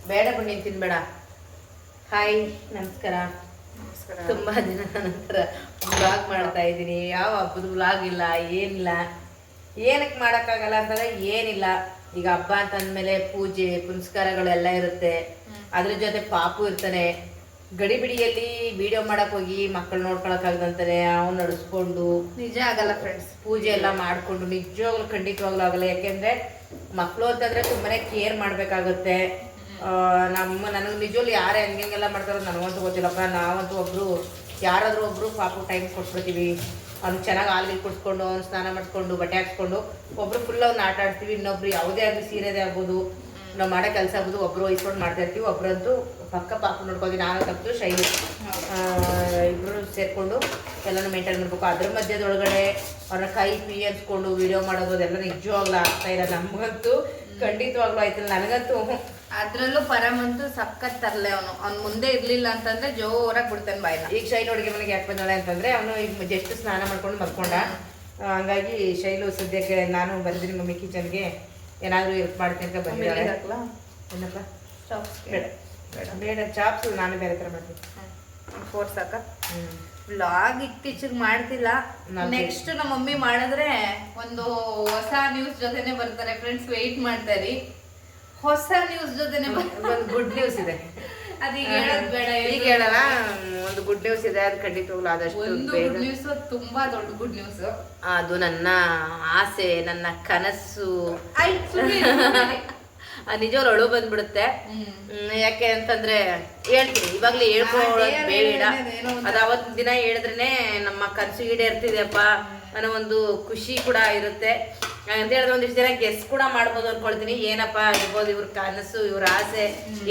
ಬೇಡ ಬನ್ನಿ ತಿನ್ಬೇಡ. ಹಾಯ್ ನಮಸ್ಕಾರ. ತುಂಬಾ ದಿನ ನಂತರ ವ್ಲಾಗ್ ಮಾಡ್ತಾ ಇದ್ದೀನಿ. ಯಾವ ಹಬ್ಬದ ವ್ಲಾಗ್ ಇಲ್ಲ, ಏನಿಲ್ಲ. ಏನಕ್ಕೆ ಮಾಡೋಕ್ಕಾಗಲ್ಲ ಅಂತಂದ್ರೆ ಏನಿಲ್ಲ. ಈಗ ಹಬ್ಬ ಅಂತಂದ್ಮೇಲೆ ಪೂಜೆ ಪುನಸ್ಕಾರಗಳೆಲ್ಲ ಇರುತ್ತೆ. ಅದ್ರ ಜೊತೆ ಪಾಪು ಇರ್ತಾನೆ. ಗಡಿಬಿಡಿಯಲ್ಲಿ ವಿಡಿಯೋ ಮಾಡಕ್ ಹೋಗಿ ಮಕ್ಕಳು ನೋಡ್ಕೊಳಕ್ಕಾಗದಂತಾನೆ ಅವ್ನು ನಡೆಸ್ಕೊಂಡು ನಿಜ ಆಗಲ್ಲ ಫ್ರೆಂಡ್ಸ್. ಪೂಜೆ ಎಲ್ಲ ಮಾಡ್ಕೊಂಡು ನಿಜವಾಗ್ಲೂ ಖಂಡಿತವಾಗ್ಲೂ ಆಗಲ್ಲ. ಯಾಕೆಂದ್ರೆ ಮಕ್ಕಳು ಅಂತಂದ್ರೆ ತುಂಬಾನೇ ಕೇರ್ ಮಾಡ್ಬೇಕಾಗುತ್ತೆ. ನನಗೆ ನಿಜವಲ್ಲಿ ಯಾರೇ ಹಂಗೆಲ್ಲ ಮಾಡ್ತಾರೋ ನನಗಂತೂ ಗೊತ್ತಿಲ್ಲಪ್ಪ. ನಾವಂತೂ ಯಾರಾದ್ರೂ ಒಬ್ರು ಪಾಪು ಟೈಮ್ ಕೊಟ್ಬಿಡ್ತೀವಿ. ಅವ್ನು ಚೆನ್ನಾಗಿ ಹಾಲಿಗೆ ಕುಡಿಸ್ಕೊಂಡು ಅವ್ನು ಸ್ನಾನ ಮಾಡಿಸ್ಕೊಂಡು ಬಟ್ಟೆ ಹಾಕ್ಸ್ಕೊಂಡು ಒಬ್ರು ಫುಲ್ ಅವ್ನು ಆಟ ಆಡ್ತೀವಿ. ಇನ್ನೊಬ್ರು ಯಾವುದೇ ಆಗಲಿ ಸೀರೆದೇ ಆಗ್ಬೋದು, ನಾವು ಮಾಡೋ ಕೆಲಸ ಆಗ್ಬೋದು, ಒಬ್ರು ವಹಿಸ್ಕೊಂಡು ಮಾಡ್ತಾ ಇರ್ತೀವಿ. ಒಬ್ರಂತೂ ಪಕ್ಕ ಪಾಪು ನೋಡ್ಕೊತೀವಿ. ನಾನು ತಪ್ಪು ಶೈಲಿ ಇಬ್ಬರು ಸೇರಿಕೊಂಡು ಎಲ್ಲನೂ ಮೇಂಟೈನ್ ಮಾಡಬೇಕು. ಅದ್ರ ಮಧ್ಯದೊಳಗಡೆ ಅವ್ರನ್ನ ಕೈ ಪಿ ಅನ್ಸ್ಕೊಂಡು ವಿಡಿಯೋ ಮಾಡೋದು ಅದೆಲ್ಲ ನಿಜವಾಗ್ಲೂ ಆಗ್ತಾ ಇಲ್ಲ. ನಮಗಂತೂ ಖಂಡಿತವಾಗ್ಲೂ ಆಯ್ತಿಲ್ಲ. ನನಗಂತೂ ಅದ್ರಲ್ಲೂ ಪರಮಂತೂ ಸಖತ್ ತರಲೆ. ಅವ್ನು ಮುಂದೆ ಇರ್ಲಿಲ್ಲ ಅಂತಂದ್ರೆ ಜೋರಾಗಿ ಬಿಡ್ತಾನೆ ಬಾಯ್ನ. ಈಗ ಶೈಲು ಅಡುಗೆ ಮನೆಗೆ ಯಾಕೆ ಬಂದಾಳೆ ಅಂತಂದ್ರೆ ಅವನು ಈಗ ಜಸ್ಟ್ ಸ್ನಾನ ಮಾಡ್ಕೊಂಡು ಮಲ್ಕೊಂಡ. ಹಂಗಾಗಿ ಶೈಲು ಸದ್ಯಕ್ಕೆ ನಾನು ಬಂದಿದ್ದೀನಿ ಮಮ್ಮಿ ಕಿಚನ್ಗೆ ಏನಾದರೂ ಹೆಲ್ಪ್ ಮಾಡ್ತೀನಿ ಅಂತ ಬಂದಿದ್ದಾಳೆ. ಏನಪ್ಪ ಬೇಡ ಬೇಡ ಬೇಡ ಚಾಪ್ಸು ನಾನು ಬೇರೆ ಥರ ಮಾಡ್ತೀನಿ. ಫೋರ್ ಸಾಕ. ವ್ಲಾಗ್ ಇತ್ತೀಚೆಗೆ ಮಾಡ್ತಿಲ್ಲ. ನೆಕ್ಸ್ಟ್ ನಮ್ಮ ಮಮ್ಮಿ ಮಾಡಿದ್ರೆ ಒಂದು ಹೊಸ ನ್ಯೂಸ್ ಜೊತೆನೆ ಬರ್ತಾರೆ ಫ್ರೆಂಡ್ಸ್. ವೆಯ್ಟ್ ಮಾಡ್ತಾ ಇರಿ. ಹೊಸ ನ್ಯೂಸ್ ಜೊತೆನೆ ಒಂದು ಗುಡ್ ನ್ಯೂಸ್ ಇದೆ. ಅದೀಗ ಹೇಳೋದು ಬೇಡ, ಈಗ ಹೇಳಲ್ಲ. ಒಂದು ಗುಡ್ ನ್ಯೂಸ್ ಇದೆ, ಅದು ಖಂಡಿತವಾಗ್ಲೂ ಆದಷ್ಟು ಒಂದು ಗುಡ್ ನ್ಯೂಸ್, ತುಂಬಾ ದೊಡ್ಡ ಗುಡ್ ನ್ಯೂಸ್. ಅದು ನನ್ನ ಆಸೆ, ನನ್ನ ಕನಸು. ನಿಜವಾಗ್ಲೂ ಅಳು ಬಂದ್ಬಿಡುತ್ತೆ. ಯಾಕೆ ಅಂತಂದ್ರೆ ಹೇಳ್ತೀನಿ, ಇವಾಗ್ಲೇ ಹೇಳ್ಕೊಳ್ಳೋದು ಬೇಡ. ಅದು ಅವತ್ತಿನ ದಿನ ಹೇಳಿದ್ರೇನೆ ನಮ್ಮ ಕನಸು ಈಡೇರ್ತಿದೆಯಪ್ಪ ಅನ್ನೋ ಒಂದು ಖುಷಿ ಕೂಡ ಇರುತ್ತೆ ಅಂತ ಹೇಳಿದ್ರೆ ಒಂದಿಷ್ಟು ಜನ ಗೆಸ್ ಕೂಡ ಮಾಡ್ಬೋದು ಅನ್ಕೊಳ್ತೀನಿ. ಏನಪ್ಪ ಇರ್ಬೋದು ಇವ್ರ ಕನಸು, ಇವ್ರ ಆಸೆ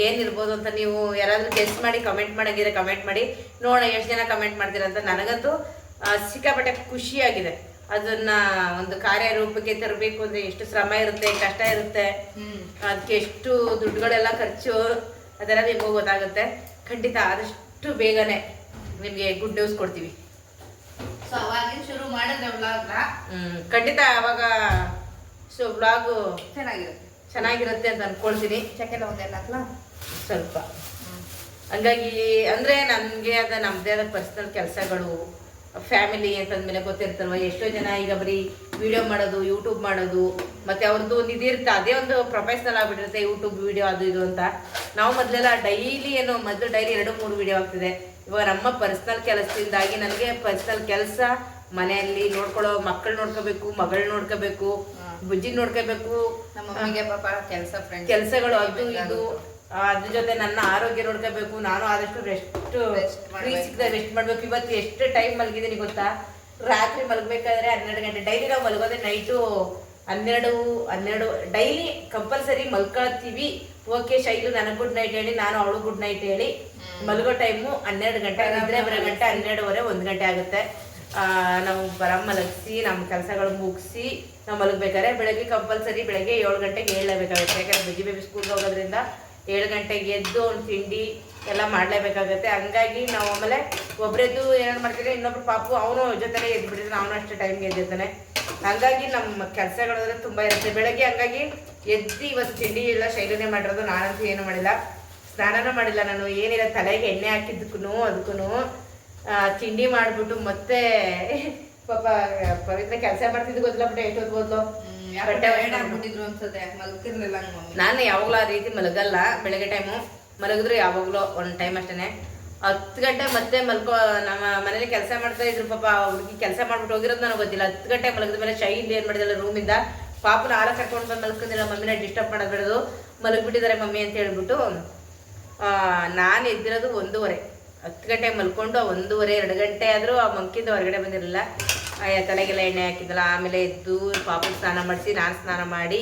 ಏನಿರ್ಬೋದು ಅಂತ ನೀವು ಯಾರಾದ್ರೂ ಗೆಸ್ ಮಾಡಿ ಕಮೆಂಟ್ ಮಾಡಂಗಿದ್ರೆ ಕಮೆಂಟ್ ಮಾಡಿ ನೋಡೋಣ ಎಷ್ಟು ಜನ ಕಮೆಂಟ್ ಮಾಡ್ತೀರಂತ. ನನಗಂತೂ ಸಿಕ್ಕಾಪಟ್ಟೆ ಖುಷಿಯಾಗಿದೆ. ಅದನ್ನ ಒಂದು ಕಾರ್ಯರೂಪಕ್ಕೆ ತರಬೇಕು ಅಂದ್ರೆ ಎಷ್ಟು ಶ್ರಮ ಇರುತ್ತೆ, ಕಷ್ಟ ಇರುತ್ತೆ, ಅದಕ್ಕೆ ಎಷ್ಟು ದುಡ್ಡುಗಳೆಲ್ಲ ಖರ್ಚು, ಅದೆಲ್ಲ ನಿಮ್ಗೆ ಗೊತ್ತಾಗುತ್ತೆ. ಖಂಡಿತ ಆದಷ್ಟು ಬೇಗನೆ ನಿಮ್ಗೆ ಗುಡ್ ನ್ಯೂಸ್ ಕೊಡ್ತೀವಿ. ಸೊ ಅವಾಗಿನ ಶುರು ಮಾಡಿದ್ರೆ ವ್ಲಾಗ್ನ ಖಂಡಿತ ಅವಾಗ ಸೊ ವ್ಲಾಗು ಚೆನ್ನಾಗಿರುತ್ತೆ ಅಂತ ಅನ್ಕೊಳ್ತೀನಿ. ಸೆಕೆಂಡ್ ಒಂದೆಲ್ಲ ಸ್ವಲ್ಪ ಹಂಗಾಗಿ ಅಂದ್ರೆ ನನ್ಗೆ ಅದ ನಮ್ದೇ ಆದ ಪರ್ಸನಲ್ ಕೆಲಸಗಳು, ಫ್ಯಾಮಿಲಿ ಅಂತಂದ್ಮೇಲೆ ಗೊತ್ತಿರ್ತಲ್ವ. ಎಷ್ಟೋ ಜನ ಈಗ ಬರೀ ವಿಡಿಯೋ ಮಾಡೋದು, ಯೂಟ್ಯೂಬ್ ಮಾಡೋದು, ಮತ್ತೆ ಅವ್ರದ್ದು ಒಂದು ಇದಿರುತ್ತೆ, ಅದೇ ಒಂದು ಪ್ರೊಫೆಷನಲ್ ಆಗ್ಬಿಟ್ಟಿರುತ್ತೆ ಯೂಟ್ಯೂಬ್ ವಿಡಿಯೋ ಅದು ಇದು ಅಂತ. ನಾವು ಮೊದಲೆಲ್ಲ ಡೈಲಿ ಮೊದಲು ಡೈಲಿ 2-3 ವಿಡಿಯೋ ಆಗ್ತಿದೆ. ಇವಾಗ ನಮ್ಮ ಪರ್ಸನಲ್ ಕೆಲಸದಿಂದಾಗಿ ನನಗೆ ಪರ್ಸನಲ್ ಕೆಲಸ, ಮನೆಯಲ್ಲಿ ನೋಡ್ಕೊಳ್ಳೋ ಮಕ್ಕಳು ನೋಡ್ಕೋಬೇಕು, ಮಗಳು ನೋಡ್ಕೋಬೇಕು, ಬುಜ್ಜಿ ನೋಡ್ಕೋಬೇಕು, ನಮ್ಮಮ್ಮಿಗೆ ಪಾಪ ಕೆಲಸಗಳು ಅದು ಇದು. ಅದ್ರ ಜೊತೆ ನನ್ನ ಆರೋಗ್ಯ ನೋಡ್ಕೋಬೇಕು. ನಾನು ಆದಷ್ಟು ರೆಸ್ಟ್ ಮಾಡ್ಬೇಕು. ಇವತ್ತು ಎಷ್ಟು ಟೈಮ್ ಮಲಗಿದ್ದೀನಿ ಗೊತ್ತಾ? ರಾತ್ರಿ ಮಲಗಬೇಕಾದ್ರೆ 12 ಗಂಟೆ. ಡೈಲಿ ನಾವು ಮಲಗೋದ್ರೆ night 12 daily compulsory ಮಲ್ಕೊಳ್ತೀವಿ. Okay, Shailu ನನಗೆ ಗುಡ್ ನೈಟ್ ಹೇಳಿ, ನಾನು ಅವಳು ಗುಡ್ ನೈಟ್ ಹೇಳಿ ಮಲಗೋ ಟೈಮು 12 ಗಂಟೆ. ನಿದ್ರೆ ಬರೋ ಗಂಟೆ 12:30 1 ಗಂಟೆ ಆಗುತ್ತೆ. ನಾವು ಮಲಗಿಸಿ ನಮ್ಮ ಕೆಲಸಗಳು ಮುಗಿಸಿ ನಾವು ಮಲಗಬೇಕಾದ್ರೆ ಬೆಳಗ್ಗೆ ಕಂಪಲ್ಸರಿ ಬೆಳಗ್ಗೆ 7 ಗಂಟೆಗೆ ಏಳಲೇಬೇಕಾಗುತ್ತೆ. ಯಾಕಂದ್ರೆ ಬುಜ್ಜಿ ಬೇಬಿ ಸ್ಕೂಲ್ಗೆ ಹೋಗೋದ್ರಿಂದ 7 ಗಂಟೆಗೆ ಎದ್ದು ಅವ್ನು ತಿಂಡಿ ಎಲ್ಲ ಮಾಡಲೇಬೇಕಾಗತ್ತೆ. ಹಂಗಾಗಿ ನಾವು ಆಮೇಲೆ ಒಬ್ಬರೆದ್ದು ಏನಾರು ಮಾಡ್ತೀವಿ, ಇನ್ನೊಬ್ರು ಪಾಪು ಅವನು ಜೊತೆನೇ ಎದ್ದು ಬಿಟ್ಟಿರ್ತಾನೆ, ಅವನು ಅಷ್ಟೇ ಟೈಮ್ಗೆ ಎದ್ದಿರ್ತಾನೆ. ಹಂಗಾಗಿ ನಮ್ಮ ಕೆಲಸಗಳಂದ್ರೆ ತುಂಬ ಇರುತ್ತೆ ಬೆಳಗ್ಗೆ. ಹಂಗಾಗಿ ಎದ್ದು ಇವತ್ತು ತಿಂಡಿ ಎಲ್ಲ ಶೈಲಿನೇ ಮಾಡಿರೋದು. ನಾನಂತೂ ಏನು ಮಾಡಿಲ್ಲ, ಸ್ನಾನನೂ ಮಾಡಿಲ್ಲ. ನಾನು ಏನಿಲ್ಲ, ತಲೆಗೆ ಎಣ್ಣೆ ಹಾಕಿದ್ದಕ್ಕೂ ಅದಕ್ಕೂ ತಿಂಡಿ ಮಾಡಿಬಿಟ್ಟು ಮತ್ತೆ ಪಾಪ ಪವಿತ್ರ ಕೆಲಸ ಮಾಡ್ತಿದ್ದು ಗೊತ್ತಿಲ್ಲ ಬಿಟ್ಟು ಎಷ್ಟೊತ್ತು ಹೋದ್ಲು. ನಾನು ಯಾವಾಗಲೂ ಆ ರೀತಿ ಮಲಗಲ್ಲ. ಬೆಳಗ್ಗೆ ಟೈಮು ಮಲಗಿದ್ರು ಯಾವಾಗಲೂ ಒಂದು ಟೈಮ್ ಅಷ್ಟೇ. 10 ಗಂಟೆ ಮತ್ತೆ ನಮ್ಮ ಮನೇಲಿ ಕೆಲಸ ಮಾಡ್ತಾ ಇದ್ರು. ಪಾಪ ಹುಡುಗಿ ಕೆಲಸ ಮಾಡ್ಬಿಟ್ಟು ಹೋಗಿರೋದು ನನಗೆ ಗೊತ್ತಿಲ್ಲ. 10 ಗಂಟೆ ಮಲಗಿದ ಮೇಲೆ ಶೈಲಿ ಏನು ಮಾಡಿದಲ್ಲ, ರೂಮಿಂದ ಪಾಪನ ಹಾಲ ಕರ್ಕೊಂಡು ಬಂದು ಮಲ್ಕೊಂಡಿಲ್ಲ. ಮಮ್ಮಿನ ಡಿಸ್ಟರ್ಬ್ ಮಾಡೋದು ಬಿಡೋದು, ಮಲಗಿಬಿಟ್ಟಿದ್ದಾರೆ ಮಮ್ಮಿ ಅಂತ ಹೇಳ್ಬಿಟ್ಟು ನಾನು ಎದ್ದಿರೋದು 1:30. 10 ಗಂಟೆ ಮಲ್ಕೊಂಡು 1:30-2 ಗಂಟೆ ಆದರೂ ಆ ಮಂಕಿಂದ ಹೊರಗಡೆ ಬಂದಿರಲಿಲ್ಲ. ತಲೆಗೆಲ್ಲ ಎಣ್ಣೆ ಹಾಕಿದ್ದಲ್ಲ. ಆಮೇಲೆ ಎದ್ದು ಪಾಪು ಸ್ನಾನ ಮಾಡಿಸಿ ನಾನು ಸ್ನಾನ ಮಾಡಿ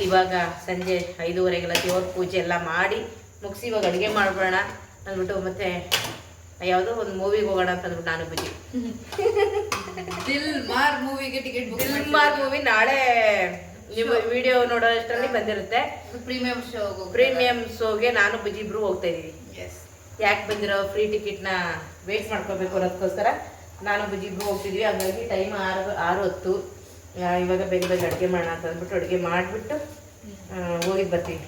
ಇವಾಗ ಸಂಜೆ 5:30ಗೆಲ್ಲ ದೇವ್ರ ಪೂಜೆ ಎಲ್ಲ ಮಾಡಿ ಮುಗಿಸಿ ಇವಾಗ ಅಡುಗೆ ಮಾಡ್ಬಿಡೋಣ ಅಂದ್ಬಿಟ್ಟು ಮತ್ತೆ ಯಾವುದೋ ಒಂದು ಮೂವಿಗೆ ಹೋಗೋಣ ಅಂತ ಅಂದ್ಬಿಟ್ಟು ನಾನು ಬುಜ್ಜಿ ದಿಲ್ಮಾರ್ ಮೂವಿಗೆ ಟಿಕೆಟ್ ಬುಕ್. ದಿಲ್ಮಾರ್ ಮೂವಿ ನಾಳೆ ನೀವು ವಿಡಿಯೋ ನೋಡೋಷ್ಟರಲ್ಲಿ ಬಂದಿರುತ್ತೆ. ಪ್ರೀಮಿಯಂ ಶೋಗೆ ನಾನು ಬುಜ್ಜಿ ಇಬ್ರು ಹೋಗ್ತಾ ಇದ್ದೀವಿ. ಯಾಕೆ ಬಂದಿರೋ ಫ್ರೀ ಟಿಕೆಟ್ನ ವೇಟ್ ಮಾಡ್ಕೋಬೇಕು ಅನ್ನೋದಕ್ಕೋಸ್ಕರ ನಾನು ಬುಜ್ಜಿ ಇಬ್ರು ಹೋಗ್ತಿದ್ವಿ. ಹಂಗಾಗಿ ಟೈಮ್ 6:10. ಇವಾಗ ಬೇಗ ಬೇಗ ಅಡುಗೆ ಮಾಡೋಣ ಅಂತ ಅಂದ್ಬಿಟ್ಟು ಅಡುಗೆ ಮಾಡಿಬಿಟ್ಟು ಹೋಗಿ ಬರ್ತೀವಿ.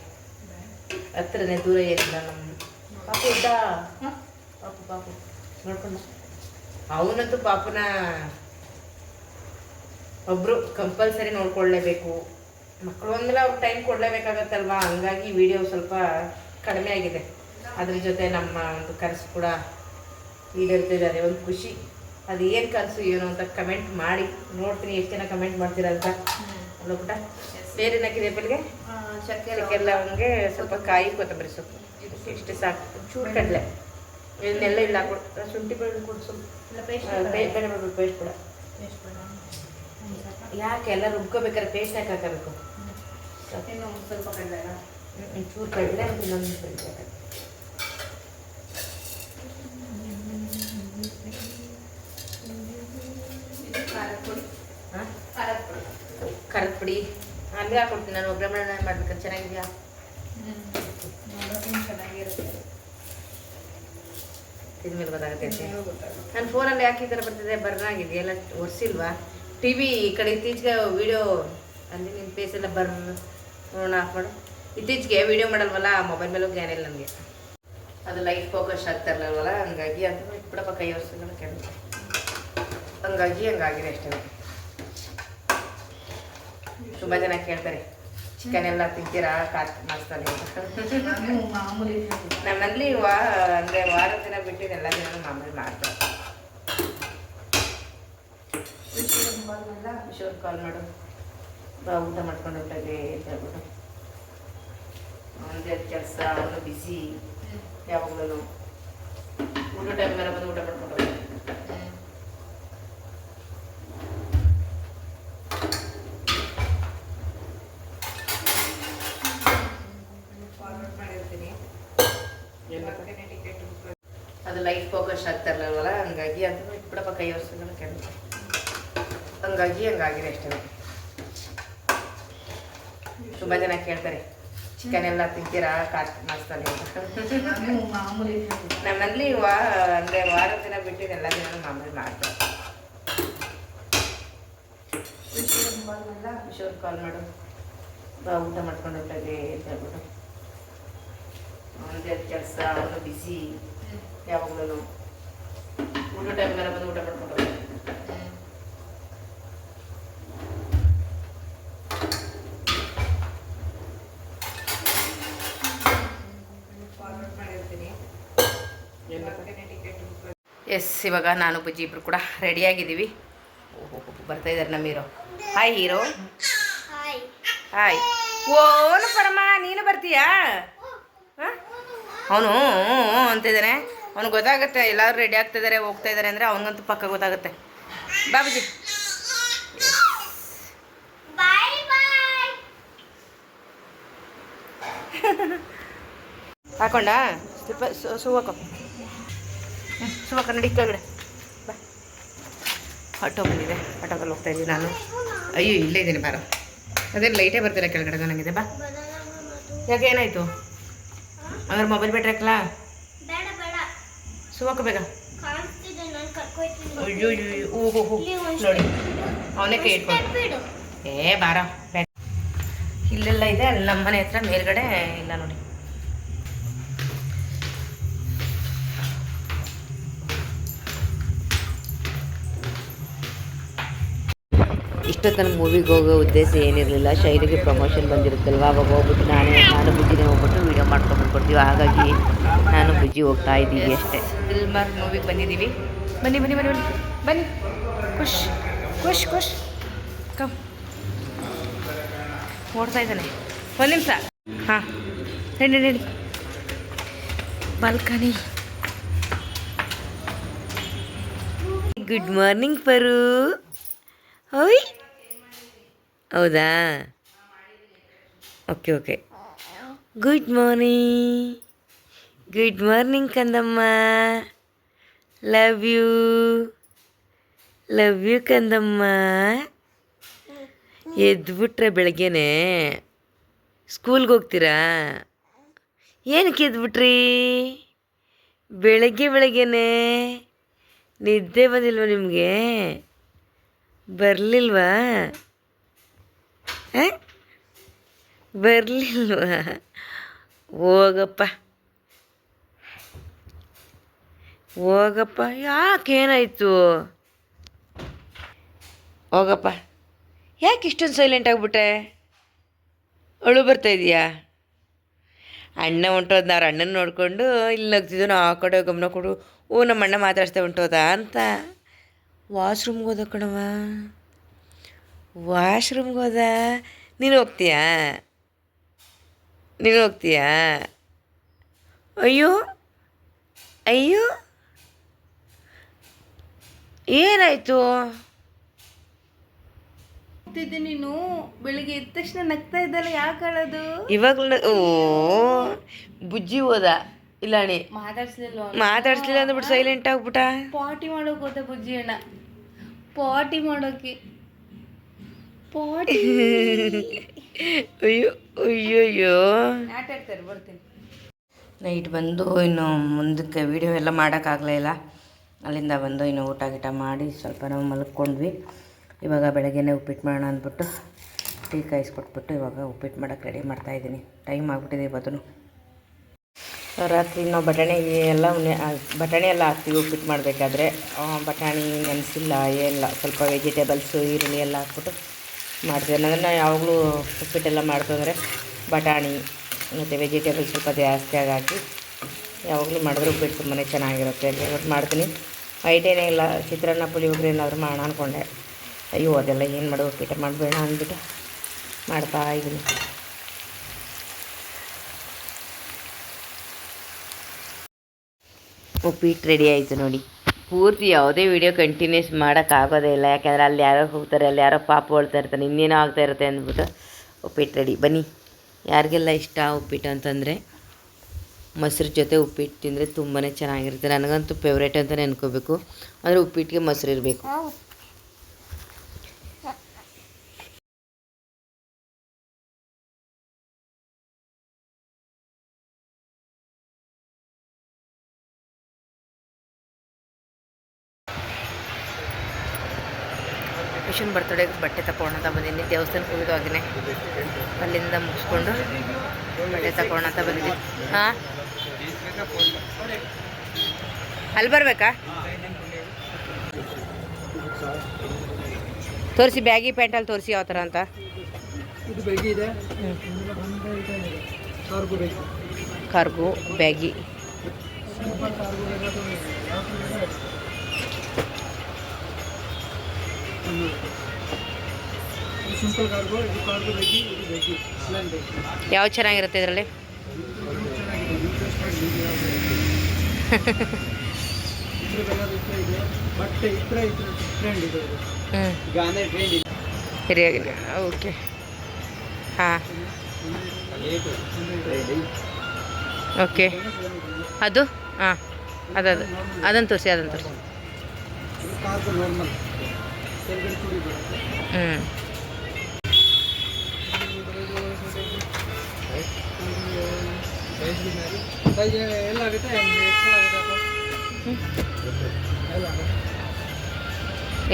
ಹತ್ರನೇ ದೂರ ಏನಿಲ್ಲ ನಮ್ಮ ಪಾಪು ಇದ್ದ ಪಾಪು ಪಾಪು ನೋಡ್ಕೊಂಡ ಅವನಂತೂ ಪಾಪನ ಒಬ್ರು ಕಂಪಲ್ಸರಿ ನೋಡ್ಕೊಳ್ಳೇಬೇಕು. ಮಕ್ಕಳು ಅಂದಮೇಲೆ ಅವ್ರು ಟೈಮ್ ಕೊಡಲೇಬೇಕಾಗತ್ತಲ್ವಾ, ಹಂಗಾಗಿ ವಿಡಿಯೋ ಸ್ವಲ್ಪ ಕಡಿಮೆ ಆಗಿದೆ. ಅದ್ರ ಜೊತೆ ನಮ್ಮ ಒಂದು ಕನಸು ಕೂಡ ಈಡೇರ್ತಿದ್ದಾರೆ, ಒಂದು ಖುಷಿ. ಅದು ಏನು ಕನಸು ಏನು ಅಂತ ಕಮೆಂಟ್ ಮಾಡಿ, ನೋಡ್ತೀನಿ ಎಷ್ಟು ಜನ ಕಮೆಂಟ್ ಮಾಡ್ತೀರಾ ಅಂತ. ಅಲ್ಲೋ ಪುಟ್ಟ ಬೇರೆ ಹಾಕಿದೆ ಬೆಳಿಗ್ಗೆ ಚಕ್ಕೆ ಲವಂಗೆ, ಸ್ವಲ್ಪ ಕಾಯಿ, ಕೊತ್ತಂಬರಿ ಸೊಪ್ಪು, ಇಷ್ಟು ಸಾಕು. ಚೂರು ಕಡಲೆ ಇದನ್ನೆಲ್ಲ ಇಲ್ಲ ಹಾಕೊಡು. ಶುಂಠಿ ಬೆಳ್ಳುಳ್ಳಿ ಕೊಡು ಸ್ವಲ್ಪ, ಬೇರೆ ಪೇಸ್ಟ್ ಕೂಡ. ಯಾಕೆ ಎಲ್ಲ ರುಬ್ಕೋಬೇಕಾದ್ರೆ ಪೇಸ್ಟ್ ಯಾಕೆ ಹಾಕಬೇಕು? ಸ್ವಲ್ಪ ಕಡಲೆ ಚೂರು ಕಡಲೆ ಮತ್ತು ಇನ್ನೊಂದು ಸ್ವಲ್ಪ ಖಾರದ ಪುಡಿ ಹಂಗೆ ಹಾಕೊಡ್ತೀನಿ. ನಾನು ಒಬ್ಬರೇ ಮಾಡ್ಬೇಕಾದ್ರೆ ಚೆನ್ನಾಗಿದೆಯಾ? ಚೆನ್ನಾಗಿರುತ್ತೆ. ಇದ್ಮೇಲೆ ಗೊತ್ತಾಗುತ್ತೆ. ನನ್ನ ಫೋನಲ್ಲಿ ಯಾಕೆ ಈ ಥರ ಬರ್ತಿದೆ, ಬರ್ನಾಗಿದೆ ಎಲ್ಲ ಒರೆಸಿಲ್ವಾ? ಟಿ ವಿ ಈ ಕಡೆ ಇತ್ತೀಚೆಗೆ ವೀಡಿಯೋ ಅಲ್ಲಿ ನಿಮ್ಮ ಫೇಸ್ ಎಲ್ಲ ನೋಡೋಣ ಆಫ್ ಮಾಡು. ಇತ್ತೀಚೆಗೆ ವೀಡಿಯೋ ಮಾಡಲ್ವಲ್ಲ, ಮೊಬೈಲ್ ಮೇಲೂ ಜ್ಞಾನ ಇಲ್ಲ ನನಗೆ. ಅದು ಲೈಟ್ ಫೋಕಸ್ ಆಗ್ತಾ ಇರಲ್ವಲ್ಲ, ಹಂಗಾಗಿ ಅಂತ ಇಟ್ಬಿಡಪ್ಪ ಕೈ ವರ್ಷಗಳ ಕೆಳ, ಹಂಗಾಗಿ ಹಂಗಾಗಿದೆ ಅಷ್ಟೇ. ತುಂಬ ಜನ ಕೇಳ್ತಾರೆ ಚಿಕನ್ ಎಲ್ಲ ತಿಂತೀರಾ ಮಾಡಿಸ್ತಾನೆ ಅಂತ. ನಮ್ಮಲ್ಲಿ ಅಂದರೆ ವಾರದ ದಿನ ಬಿಟ್ಟು ಎಲ್ಲ ದಿನ ಮಾಮೂಲಿ ಮಾಡ್ತಾರೆ. ವಿಶ್ವನ್ ಕಾಲ್ ಮಾಡು, ಬಾ ಊಟ ಮಾಡ್ಕೊಂಡು ಹೊಂಟಾಗೆ ಅಂತ ಹೇಳ್ಬಿಟ್ಟು. ಅವನದೇ ಕೆಲಸ, ಅವನು ಬಿಸಿ ಯಾವಾಗಲೂ. ಊಟ ಟೈಮ್ ಮೇಲೆ ಬಂದು ಊಟ ಮಾಡ್ಕೊಂಡು ಅದು ಲೈಟ್ ಫೋಕಸ್ ಆಗ್ತಾ ಇರಲ್ವಲ್ಲ, ಹಂಗಾಗಿ ಅಂತ ಇಟ್ಬಿಡಪ್ಪ ಕೈ ವರ್ಷಗಳ ಕೆಳ, ಹಂಗಾಗಿ ಹಂಗಾಗಿದೆ ಅಷ್ಟೇ. ತುಂಬ ಜನ ಕೇಳ್ತಾರೆ ಚಿಕನ್ ಎಲ್ಲ ತಿಂತೀರಾ ಮಾಡಿಸ್ತಾನೆ ಅಂತ. ನಮ್ಮಲ್ಲಿ ಅಂದರೆ ವಾರದ ದಿನ ಬಿಟ್ಟು ಎಲ್ಲ ದಿನ ಮಾಮೂಲಿ ಮಾಡ್ತಾರೆ. ವಿಶ್ವನ್ ಕಾಲ್ ಮಾಡು, ಬಾ ಊಟ ಮಾಡ್ಕೊಂಡು ಹೊಂಟಾಗೆ ಅಂತ ಹೇಳ್ಬಿಟ್ಟು. ಅವನದೇ ಕೆಲಸ, ಅವನು ಬಿಸಿ ಯಾವಾಗಲೂ. ಊಟ ಟೈಮ್ ಮೇಲೆ ಬಂದು ಊಟ ಮಾಡ್ಕೊಂಡು ಎಸ್. ಇವಾಗ ನಾನು ಬುಜ್ಜಿ ಇಬ್ರು ಕೂಡ ರೆಡಿಯಾಗಿದ್ದೀವಿ. ಓಹೋ ಬರ್ತಾಯಿದ್ದಾರೆ ನಮ್ಮ ಹೀರೋ. Hi hero. ಹಾಯ್. ಓನು ಪರಮ, ನೀನು ಬರ್ತೀಯಾ? ಹಾಂ, ಅವನು ಅಂತಿದ್ದಾನೆ. ಅವ್ನಿಗೆ ಗೊತ್ತಾಗುತ್ತೆ ಎಲ್ಲರೂ ರೆಡಿ ಆಗ್ತಿದ್ದಾರೆ ಹೋಗ್ತಾ ಇದ್ದಾರೆ ಅಂದರೆ, ಅವನಿಗಂತೂ ಪಕ್ಕ ಗೊತ್ತಾಗುತ್ತೆ. ಬಾಬುಜಿ ಹಾಕೊಂಡ ಸ್ವಲ್ಪ ಸುವಾಕೋ, ಸುವಾಕ ನಡಿ ಕೆಳಗಡೆ ಬಾ. ಆಟೋ ಬಂದಿದೆ, ಆಟೋದಲ್ಲಿ ಹೋಗ್ತಾ ಇದ್ದೀನಿ ನಾನು. ಅಯ್ಯೋ ಇಲ್ಲೇ ಇದ್ದೀನಿ ಬಾರ. ಅದೇ ಲೈಟೇ ಬರ್ತಿಲ್ಲ ಕೆಳಗಡೆ ನನಗಿದೆ. ಬಾ. ಯಾಕೆ ಏನಾಯಿತು? ಅವ್ರ ಮೊಬೈಲ್ ಬ್ಯಾಟ್ರಿ ಹಾಕಲಾ? ಸುವಾಕ ಬೇಗ. ಅಯ್ಯೋ ಓಹೋ ನೋಡಿ ಅವನೇ ಕೈ ಇಟ್ಕೊಂಡು. ಏ ಬಾರ, ಇಲ್ಲೆಲ್ಲ ಇದೆ, ಅಲ್ಲಿ ನಮ್ಮ ಮನೆ ಹತ್ರ ಮೇಲ್ಗಡೆ ಇಲ್ಲ ನೋಡಿ. ಇಷ್ಟೊತ್ತನ ಮೂವಿಗೆ ಹೋಗೋ ಉದ್ದೇಶ ಏನಿರಲಿಲ್ಲ. ಶೈಲಿಗೆ ಪ್ರಮೋಷನ್ ಬಂದಿರುತ್ತಲ್ವ, ಅವಾಗ ಹೋಗ್ಬಿಟ್ಟು ನಾನು ಬುಜ್ಜಿನೇ ಹೋಗ್ಬಿಟ್ಟು ವೀಡಿಯೋ ಮಾಡ್ಕೊಂಡು ಬಂದ್ಕೊಡ್ತೀವಿ. ಹಾಗಾಗಿ ನಾನು ಬುಜ್ಜಿ ಹೋಗ್ತಾ ಇದ್ದೀವಿ ಅಷ್ಟೇ. ಫಿಲ್ಮಾರ್ ಮೂವಿಗೆ ಬಂದಿದ್ದೀವಿ. ಬನ್ನಿ ಬನ್ನಿ ಬನ್ನಿ ಬನ್ನಿ ಬನ್ನಿ. ಖುಷ್ ಖುಷ್ ಖುಷ್ ಕಮ್. ಓಡ್ತಾ ಇದ್ದಾನೆ. ಒಂದು ನಿಮಿಷ. ಹಾಂ ready ready. Balcony. Good morning Paru. ಓಯ್ ಹೌದಾ? Okay okay. Good morning, good morning ಕಂದಮ್ಮ. ಲವ್ ಯು, ಲವ್ ಯು ಕಂದಮ್ಮ. ಎದ್ಬಿಟ್ರೆ ಬೆಳಗ್ಗೆನೆ ಸ್ಕೂಲ್ಗೆ ಹೋಗ್ತೀರಾ? ಏನಕ್ಕೆ ಎದ್ಬಿಟ್ರಿ ಬೆಳಗ್ಗೆನೆ? ನಿದ್ದೆ ಬಂದಿಲ್ವ ನಿಮಗೆ? ಬರಲಿಲ್ವಾ? ಬರಲಿಲ್ವಾ? ಹೋಗಪ್ಪ ಹೋಗಪ್ಪ, ಯಾಕೇನಾಯಿತು? ಹೋಗಪ್ಪ, ಯಾಕೆ ಇಷ್ಟೊಂದು ಸೈಲೆಂಟ್ ಆಗಿಬಿಟ್ಟೆ? ಅಳು ಬರ್ತಾ ಇದೆಯಾ? ಅಣ್ಣ ಹೊಂಟೋದು, ನಾವು ಅಣ್ಣನ ನೋಡಿಕೊಂಡು ಇಲ್ಲಿ ನಗ್ತಿದ್ದು, ನಾವು ಆ ಕಡೆ ಗಮನ ಕೊಡು. ಓ, ನಮ್ಮ ಅಣ್ಣ ಮಾತಾಡ್ಸ್ತಾ ಹೊಂಟೋದ ಅಂತ. ವಾಶ್ರೂಮ್ಗೆ ಹೋದ ಕಣವ, ವಾಶ್ರೂಮ್ಗೆ ಹೋದ. ನೀನು ಹೋಗ್ತೀಯಾ? ನೀನು ಹೋಗ್ತೀಯಾ? ಅಯ್ಯೋ ಅಯ್ಯೋ, ಏನಾಯಿತು? ನೀನು ಬೆಳಿಗ್ಗೆ ಎದ್ದ ತಕ್ಷಣ ನಗ್ತಾ ಇದ್ದಲ್ಲ, ಯಾಕೆ ಅಳೋದು? ಇವಾಗಲೂ ಓ ಬುಜ್ಜಿ ಹೋದ ಇಲ್ಲ ಅಣಿ, ಮಾತಾಡ್ಸ್ಲಿಲ್ಲ ಅಂದ್ಬಿಟ್ಟು ಸೈಲೆಂಟ್ ಆಗ್ಬಿಟ್ಟ. ಪಾಟಿ ಮಾಡೋಕೆ ಹೋದ ಬುಜ್ಜಿ ಅಣ್ಣ, ಪಾಟಿ ಮಾಡೋಕೆ. ಪಾಟಿ ಅಯ್ಯೋ ಅಯ್ಯೋ ಅಯ್ಯೋ, ಆಟ ಆಡ್ತಾರೆ. ಬರ್ತೀನಿ. ನೈಟ್ ಬಂದು ಇನ್ನು ಮುಂದಕ್ಕೆ ವೀಡಿಯೋ ಎಲ್ಲ ಮಾಡೋಕ್ಕಾಗಲೇ ಇಲ್ಲ. ಅಲ್ಲಿಂದ ಬಂದು ಇನ್ನು ಊಟ ಗೀಟ ಮಾಡಿ ಸ್ವಲ್ಪ ನಾವು ಮಲ್ಕೊಂಡ್ವಿ. ಇವಾಗ ಬೆಳಗ್ಗೆನೇ ಉಪ್ಪಿಟ್ಟು ಮಾಡೋಣ ಅಂದ್ಬಿಟ್ಟು ಟೀ ಕಾಯಿಸ್ಕೊಟ್ಬಿಟ್ಟು ಇವಾಗ ಉಪ್ಪಿಟ್ಟು ಮಾಡೋಕ್ಕೆ ರೆಡಿ ಮಾಡ್ತಾಯಿದ್ದೀನಿ. ಟೈಮ್ ಆಗಿಬಿಟ್ಟಿದೆ ಇವತ್ತು. ರಾತ್ರಿ ನಾವು ಬಟಾಣಿ ಎಲ್ಲ ಹಾಕ್ತೀವಿ ಉಪ್ಪಿಟ್ಟು ಮಾಡಬೇಕಾದ್ರೆ. ಬಟಾಣಿ ನೆನೆಸಿಲ್ಲ ಏನಿಲ್ಲ, ಸ್ವಲ್ಪ ವೆಜಿಟೇಬಲ್ಸು ಈರುಳ್ಳಿ ಎಲ್ಲ ಹಾಕ್ಬಿಟ್ಟು ಮಾಡ್ತೀವಿ. ಅದನ್ನು ಯಾವಾಗಲೂ ಉಪ್ಪಿಟ್ಟೆಲ್ಲ ಮಾಡ್ತಂದರೆ ಬಟಾಣಿ ಮತ್ತು ವೆಜಿಟೇಬಲ್ಸ್ ಸ್ವಲ್ಪ ಜಾಸ್ತಿಯಾಗಿ ಹಾಕಿ ಯಾವಾಗಲೂ ಮಾಡಿದ್ರೆ ಉಪ್ಪಿಟ್ಟು ತುಂಬಾ ಚೆನ್ನಾಗಿರುತ್ತೆ ಅಂತ ಹೇಳ್ಬಿಟ್ಟು ಮಾಡ್ತೀನಿ. ಐಟೇನೇ ಇಲ್ಲ, ಚಿತ್ರಾನ್ನ ಪುಳಿಯೋಗರೆ ಏನಾದರೂ ಮಾಡೋಣ ಅಂದ್ಕೊಂಡೆ. ಅಯ್ಯೋ ಅದೆಲ್ಲ ಏನು ಮಾಡೋದು, ಉಪ್ಪಿಟ್ಟು ಮಾಡಬೇಡ ಅಂದ್ಬಿಟ್ಟು ಮಾಡ್ತಾಯಿದ್ದೀನಿ. ಉಪ್ಪಿಟ್ಟು ರೆಡಿ ಆಯಿತು ನೋಡಿ. ಪೂರ್ತಿ ಯಾವುದೇ ವೀಡಿಯೋ ಕಂಟಿನ್ಯೂಸ್ ಮಾಡೋಕ್ಕಾಗೋದೇ ಇಲ್ಲ, ಯಾಕೆಂದರೆ ಅಲ್ಲಿ ಯಾರೋ ಹೋಗ್ತಾರೆ, ಅಲ್ಲಿ ಯಾರೋ ಪಾಪ ಹೊಳ್ತಾ ಇರ್ತಾರೆ, ಇನ್ನೇನೋ ಆಗ್ತಾ ಇರುತ್ತೆ ಅಂದ್ಬಿಟ್ಟು ಉಪ್ಪಿಟ್ಟು ರೆಡಿ. ಬನ್ನಿ, ಯಾರಿಗೆಲ್ಲ ಇಷ್ಟ ಉಪ್ಪಿಟ್ಟು ಅಂತಂದರೆ ಮೊಸರು ಜೊತೆ ಉಪ್ಪಿಟ್ಟು ತಿಂದರೆ ತುಂಬಾ ಚೆನ್ನಾಗಿರುತ್ತೆ. ನನಗಂತೂ ಫೇವ್ರೇಟ್ ಅಂತಲೇ ಅನ್ಕೋಬೇಕು. ಅಂದರೆ ಉಪ್ಪಿಟ್ಟಿಗೆ ಮೊಸರು ಇರಬೇಕು. ಮಿಷನ್ ಬರ್ತಡೇಗೆ ಬಟ್ಟೆ ತಗೊಳ್ಳೋಂತ ಬಂದಿದ್ದೀನಿ. ದೇವಸ್ಥಾನಕ್ಕೆ ಹೋಗಿದ್ದು ಆಗಿನೇ, ಅಲ್ಲಿಂದ ಮುಗಿಸ್ಕೊಂಡು ಬಟ್ಟೆ ತಗೊಳ್ಳೋಂತ ಬಂದಿದ್ದೀನಿ. ಹಾಂ, ಅಲ್ಲಿ ಬರಬೇಕಾ? ತೋರಿಸಿ, ಬ್ಯಾಗಿ ಪ್ಯಾಂಟಲ್ಲಿ ತೋರಿಸಿ ಯಾವ ಥರ ಅಂತ. Cargo baggy. ಯಾವ ಚೆನ್ನಾಗಿರುತ್ತೆ ಇದರಲ್ಲಿ? ಸರಿಯಾಗಿದೆ. ಓಕೆ, ಹಾಂ, ಓಕೆ. ಅದು ಹಾಂ, ಅದನ್ನು ತೋರಿಸಿ, ಅದನ್ನು ತೋರಿಸಿ.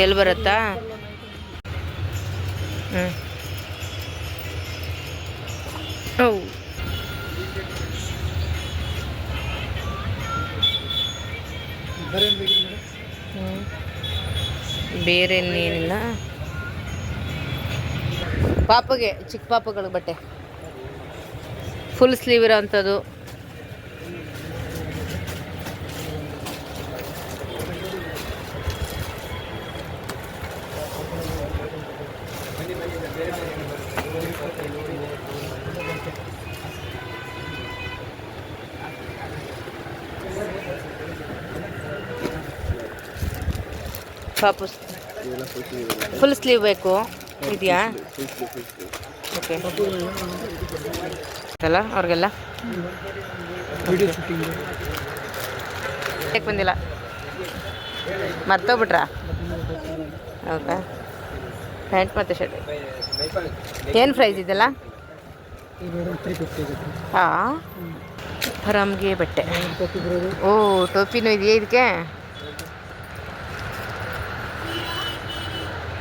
ಎಲ್ಲಿ ಬರುತ್ತಾ? ಓ, ಬೇರೆ ಇನ್ನೇನಿಲ್ಲ. ಪಾಪಗೆ, ಚಿಕ್ಕ ಪಾಪಗಳಿಗೆ ಬಟ್ಟೆ ಫುಲ್ ಸ್ಲೀವ್ ಇರೋ ಅಂಥದ್ದು. ಪಾಪು ಫುಲ್ ಸ್ಲೀವ್ ಬೇಕು, ಇದೆಯಾ? ಓಕೆ, ಅಲ್ಲ ಅವ್ರಿಗೆಲ್ಲ ಯಾಕೆ ಬಂದಿಲ್ಲ? ಮರ್ತೋಗ್ಬಿಟ್ರಾ? ಹೌದಾ? ಪ್ಯಾಂಟ್ ಮತ್ತು ಶರ್ಟ್ ಏನು ಪ್ರೈಸ್ ಇದೆಲ್ಲ? ಹಾಂ, ಹರಾಮ್ಗೆ ಬಟ್ಟೆ. ಓ, ಟೋಪಿನೂ ಇದೆಯಾ ಇದಕ್ಕೆ?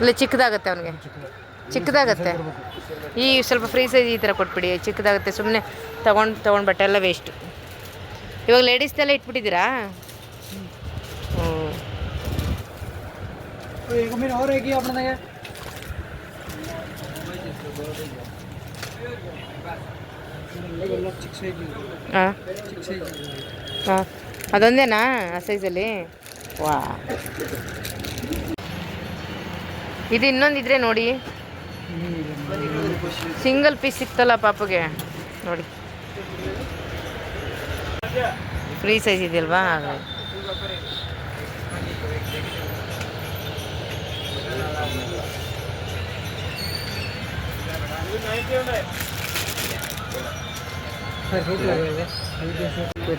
ಇಲ್ಲ, ಚಿಕ್ಕದಾಗತ್ತೆ ಅವನಿಗೆ. ಚಿಕ್ಕದಾಗತ್ತೆ. ಈ ಸ್ವಲ್ಪ ಫ್ರೀ ಸೈಜ್ ಈ ಥರ ಕೊಟ್ಬಿಡಿ, ಚಿಕ್ಕದಾಗುತ್ತೆ. ಸುಮ್ಮನೆ ತೊಗೊಂಡು ಬಟ್ಟೆ ಎಲ್ಲ ವೇಸ್ಟು. ಇವಾಗ ಲೇಡೀಸ್ದೆಲ್ಲ ಇಟ್ಬಿಟ್ಟಿದ್ದೀರಾ? ಹಾಂ ಹಾಂ, ಅದೊಂದೇನಾ ಆ ಸೈಜಲ್ಲಿ? ವಾ, ಇದು ಇನ್ನೊಂದಿದ್ರೆ ನೋಡಿ, ಸಿಂಗಲ್ ಪೀಸ್ ಸಿಕ್ತಲ್ಲ ಪಾಪುಗೆ ನೋಡಿ, ಫ್ರೀ ಸೈಜ್ ಇದೆಯಲ್ವಾ? ಹಾಗಾಗಿ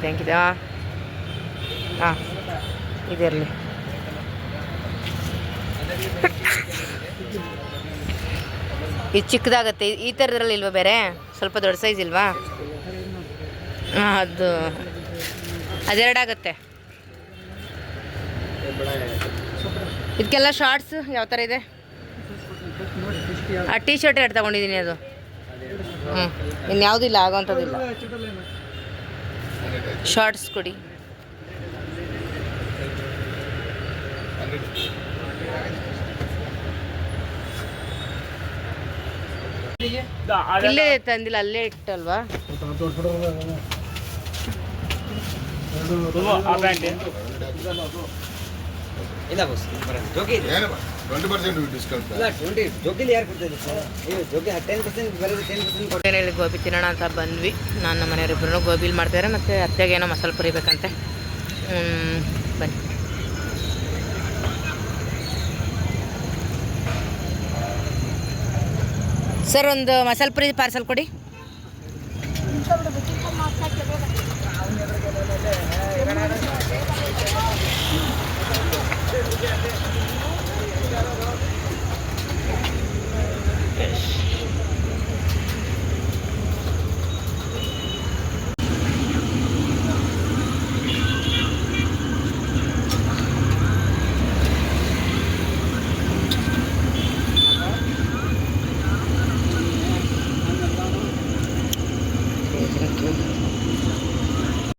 ಥ್ಯಾಂಕ್ ಯು. ಹಾಂ ಇದಿರಲಿ. ಇದು ಚಿಕ್ಕದಾಗತ್ತೆ. ಈ ಥರದ್ರಲ್ಲಿ ಇಲ್ವಾ ಬೇರೆ? ಸ್ವಲ್ಪ ದೊಡ್ಡ ಸೈಜ್ ಇಲ್ವಾ? ಹಾಂ, ಅದೆರಡಾಗತ್ತೆ. ಇದಕ್ಕೆಲ್ಲ ಶಾರ್ಟ್ಸ್ ಯಾವ ಥರ ಇದೆ? ಆ ಟೀ ಶರ್ಟ್ ಎರಡು ತೊಗೊಂಡಿದ್ದೀನಿ, ಅದು ಇನ್ಯಾವುದಿಲ್ಲ, ಆಗೋವಂಥದ್ದಿಲ್ಲ. ಶಾರ್ಟ್ಸ್ ಕೊಡಿ. ಇಲ್ಲೇ ತಂದಿಲ್ಲ, ಅಲ್ಲೇ ಇಟ್ಟಲ್ವಾ? ಇಲ್ಲ ಬಸ್ ಜೋಗಿ ಇದೆ 20% ಡಿಸ್ಕೌಂಟ್. ಇಲ್ಲ 20 ಜೋಗಿಲಿ ಯಾರು ಕೊಡ್ತಾ ಇದ್ದಾರೆ ಸರ್? ನೀವು ಜೋಗಿ 10% ಬರೋದು 10% ಕೊಡ್ತಾರೆ. ಹೇಳಿ ಗೋಬಿ ತಿನ್ನೋಣ ಅಂತ ಬಂದ್ವಿ. ನಾನು ನಮ್ಮ ಮನೆಯವರಿಬ್ಬರು ಗೋಬಿಲಿ ಮಾಡ್ತಾರೆ, ಮತ್ತು ಅತ್ತೆಗೆ ಏನೋ ಮಸಾಲೆ ಪುರಿ ಬೇಕಂತೆ. ಬನ್ನಿ. ಸರ್, ಒಂದು ಮಸಾಲೆ ಪುರಿ ಪಾರ್ಸಲ್ ಕೊಡಿ.